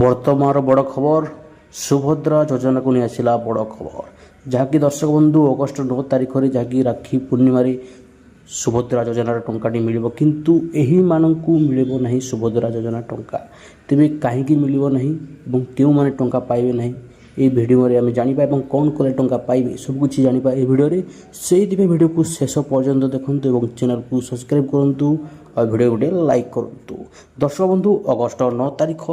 बर्तमान बड़ खबर सुभद्रा योजना को नहीं आसला बड़ खबर जहाँकि दर्शक बंधु अगस्ट 9 तारिख में जहाँकि राखी पूर्णिमा सुभद्रा योजनार टंकाटी मिल किंतु एही मानकू मिलिबो नहीं सुभद्रा योजना टंका तेबे कहीं मिलिबो नहीं एवं क्यों माने टंका पाइबे नहीं ये वीडियो में आम जाना और कौन कले टंका पाइबे सबकिछ जाना ये वीडियो से वीडियो को शेष पर्यंत देखूँ और चैनल को सब्सक्राइब करूँ और वीडियो गोटे लाइक करूँ। दर्शक बंधु अगस्ट 9 तारिख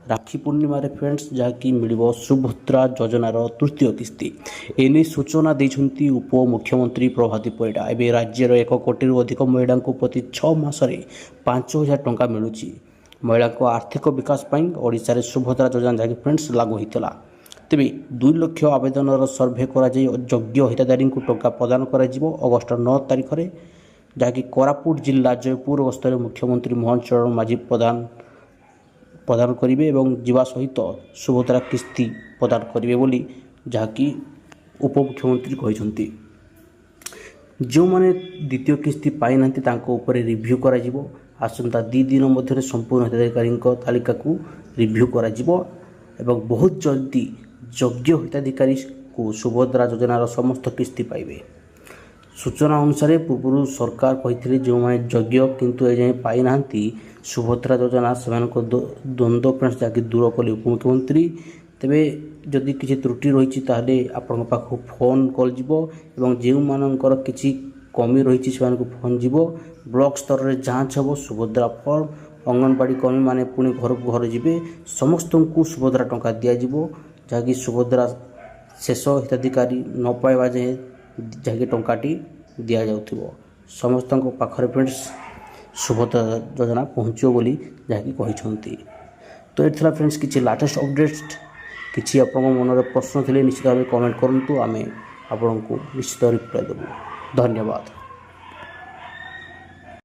राखी पूर्णिमा फ्रेंड्स जहाँकि मिल सुभद्रा योजनार तृतीय किस्ती एने सूचना देते उप मुख्यमंत्री प्रभाती परिडा एवं राज्यर 1 कोटी अधिक महिला को प्रति 6 मासरे 5,000 टंका मिलूँ। महिला आर्थिक विकास ओडिशा रे सुभद्रा योजना जहाँकि फ्रेंड्स लागू होता तेरे 2 लाख आवेदन सर्भे कर योग्य हिताधारी को टंका प्रदान कर अगस्ट 9 तारिख में जहाँकि कोरापुट जिला जयपुर गस्तर मुख्यमंत्री मोहन चरण माझी प्रदान करेंगे और जीवा सहित सुभद्रा किस्ती प्रदान करेंगे बोली जहाँकि उप मुख्यमंत्री कहते जो मैंने द्वितीय किस्ती पाई ना रिव्यू कर आसंता 2 दिन मध्य संपूर्ण हिताधिकारी तालिका को रिव्यू कर बहुत जल्दी योग्य हिताधिकारी को सुभद्रा योजनार समस्त किस्ती पाइबे। सूचना अनुसार पूर्व सरकार कहते जो मैंने योग्य किंतु ए जाए पाई ना सुभद्रा योजना से द्वंद्व फ्रेंड्स जहाँकि दूर कले उपमुख्यमंत्री तेरे जदि किसी त्रुटि रही आपण पाखु फोन कॉल जीवो जो मानकर किसी कमी रही फोन जीवो ब्लॉक स्तर में जांच हो सुभद्रा फॉर्म अंगनवाड़ी कर्मी माने पुणी घर को घर जी समस्त को सुभद्रा टंका दिज्व जहाँकि सुभद्रा शेष हिताधिकारी न पाइबा जाए जहाँकि टंकाटी दि जाऊ समस्त पाखरे फ्रेंड्स सुभद्रा योजना पहुँचो बोली जहाँकि कहते। तो ये फ्रेंड्स किसी लाटेस्ट अपडेट किसी आपण मन प्रश्न थे निश्चित भाव कमेंट करूँ आम आपण को निश्चित रिप्लाई देबू। धन्यवाद।